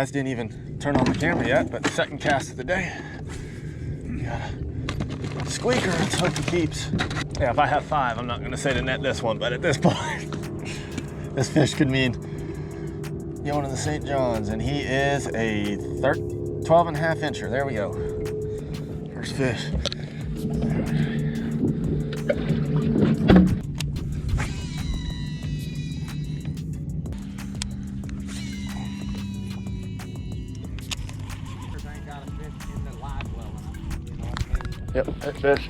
guys, didn't even turn on the camera yet, but second cast of the day. Got a squeaker, let's hope he keeps. Yeah, if I have 5, I'm not gonna say to net this one, but at this point, this fish could mean going to the St. John's, and he is a 12.5 incher. There we go. First fish. Yep, that fish.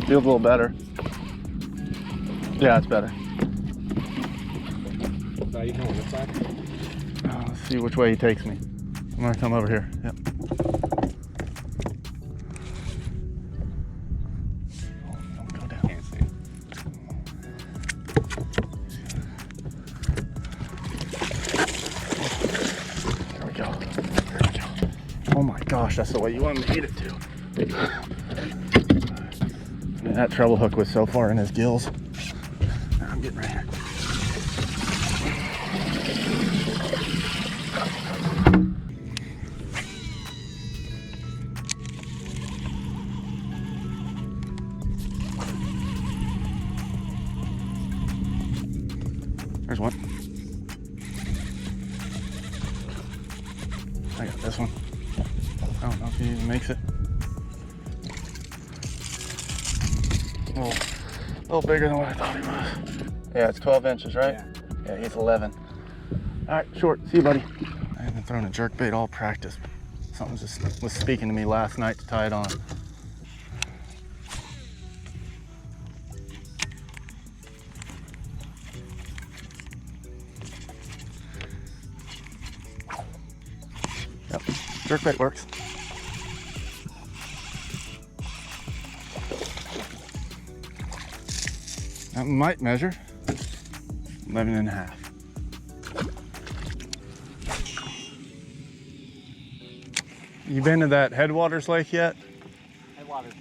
Feels a little better. Yeah, it's better. So you going this side? Let's see which way he takes me. I'm gonna come over here. Yep. Oh, don't go down. Can't see it. There we go. There we go. Oh my gosh, that's the way you want him to eat it too. That treble hook was so far in his gills. I'm getting right here. There's one. I got this one. I don't know if he even makes it. A little bigger than what I thought he was. Yeah, it's 12 inches, right? Yeah, he's 11. All right, short. See you, buddy. I haven't thrown a jerkbait all practice. Something just was speaking to me last night to tie it on. Yep, jerkbait works. That might measure 11.5. You been to that Headwaters Lake yet? Headwaters,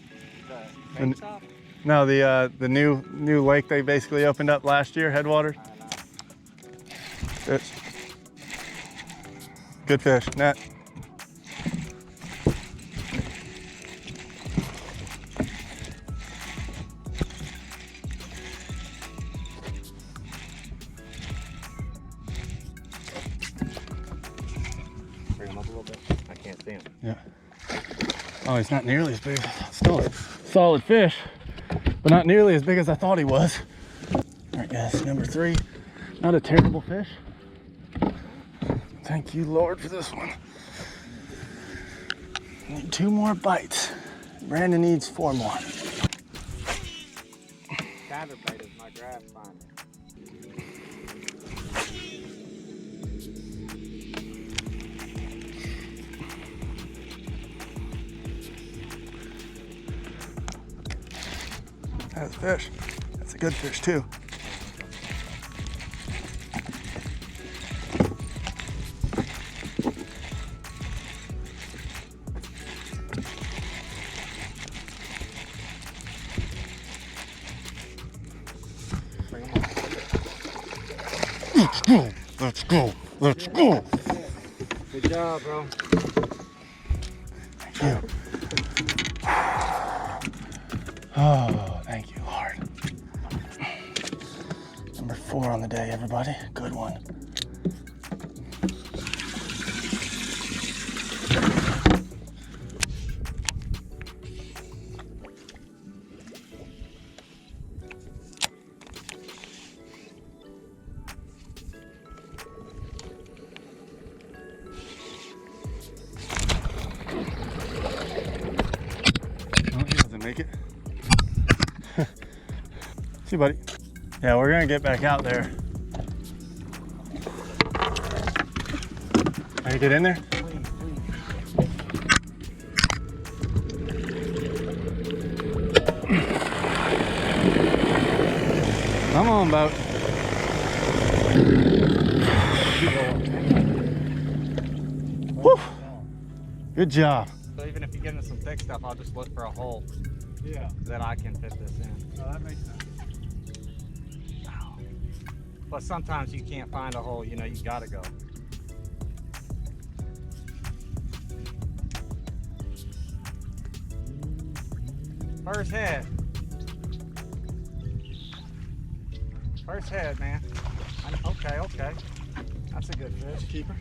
the bait shop? No, the new lake they basically opened up last year, Headwaters. I don't know. Fish. Good fish, net. Bring him up a little bit. I can't see him. Yeah. Oh, he's not nearly as big. Still a solid fish, but not nearly as big as I thought he was. All right, guys, number 3. Not a terrible fish. Thank you, Lord, for this one. Need 2 more bites. Brandon needs 4 more. Chatterbait is my grass finder. That's a fish. That's a good fish too. Let's go, let's go, let's go. Good job, bro. Thank you. Oh, thank you, Lord. Number 4 on the day, everybody. Good one. Make it. See you, buddy. Yeah, we're gonna get back out there. Can you get in there? Come on, boat. Woo. Good job. So even if you get into some thick stuff, I'll just look for a hole. Yeah. That I can fit this in. Oh, that makes sense. But sometimes you can't find a hole, you know, you gotta go. First head. First head, man. Okay, okay. That's a good fish. Keeper.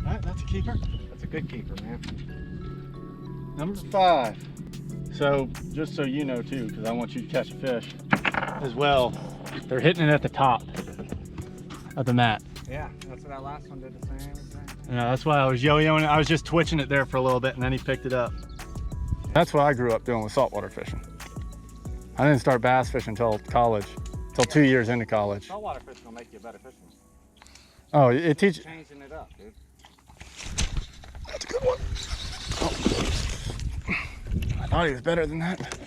All right, that's a keeper. That's a good keeper, man. Number 5. So, just so you know too, because I want you to catch a fish as well, they're hitting it at the top of the mat. Yeah, that's what that last one did the same thing. Yeah, that's why I was yo-yoing it. I was just twitching it there for a little bit and then he picked it up. That's what I grew up doing with saltwater fishing. I didn't start bass fishing until college, until 2 years into college. Saltwater fish will make you a better fisherman. Oh, it teaches. Changing it up, dude. That's a good one. Oh. I thought he was better than that.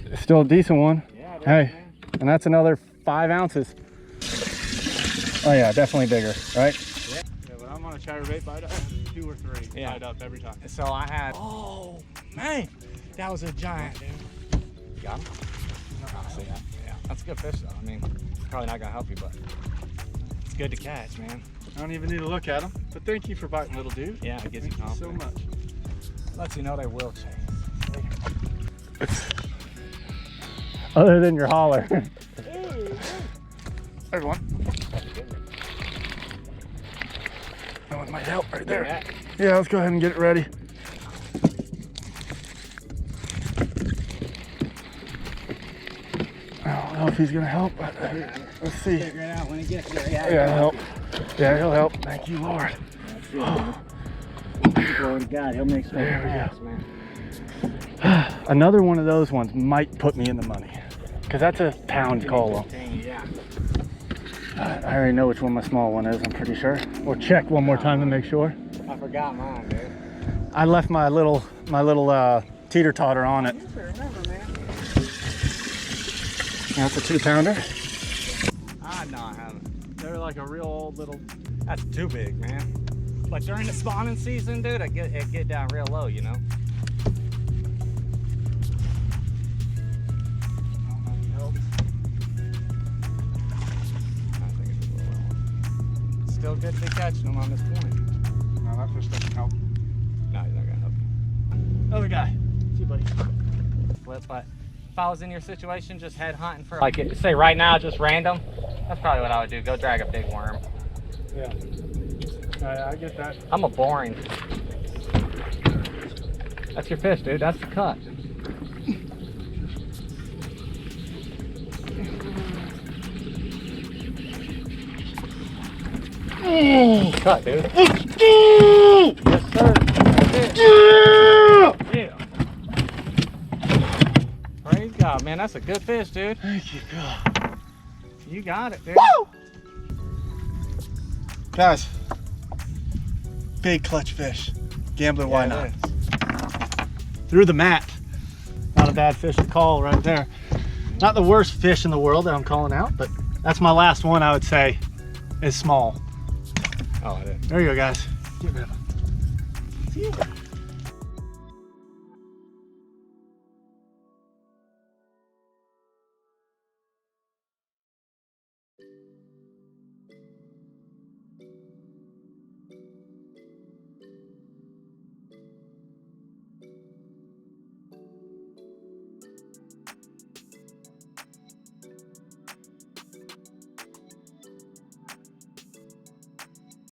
It's still a decent one. Yeah, it is, hey, man. and that's another 5 ounces. Oh yeah, definitely bigger, right? Yeah, but I'm on a chatterbait bite. I have 2 or 3 tied up every time. So I had. Oh man, that was a giant, dude. You got him? Honestly, yeah. That's a good fish, though. I mean, it's probably not gonna help you, but it's good to catch, man. I don't even need to look at them. But thank you for biting, little dude. Yeah, it gives Thank you you so confidence. much. Lets you know they will chase. Other than your holler. There's one. That one might help right there. Yeah, let's go ahead and get it ready. I don't know if he's gonna help, but let's see. Figure it out when he gets there. Yeah, he'll help. Yeah, he'll help. Thank you, Lord. Glory to God, he'll make some There we pass, man. Another one of those ones might put me in the money, because that's a pound colo. Yeah. I already know which one my small one is, I'm pretty sure. We'll check one more time to make sure. I forgot mine, dude. I left my little teeter-totter on it. You remember, man. That's a 2-pounder. No, I haven't. They're like a real old little. That's too big, man. But during the spawning season, dude, it get down real low, you know? I think it's a little low. Still good to be catching them on this point. No, that fish doesn't help. No, he's not gonna help you. Other guy. See you, buddy. But if I was in your situation, just head hunting for, like, say right now, just random, that's probably what I would do. Go drag a big worm. Yeah. I get that. I'm a boring. That's your fish, dude. That's the cut. Cut, dude. Yes, sir. Yeah. Praise God, man. That's a good fish, dude. Thank you, God. You got it, dude. Woo! Guys, big clutch fish. Gambler, why not? Through the mat. Not a bad fish to call right there. Not the worst fish in the world that I'm calling out, but that's my last one, I would say, is small. Oh, it is. There you go, guys. Get rid of him. See you.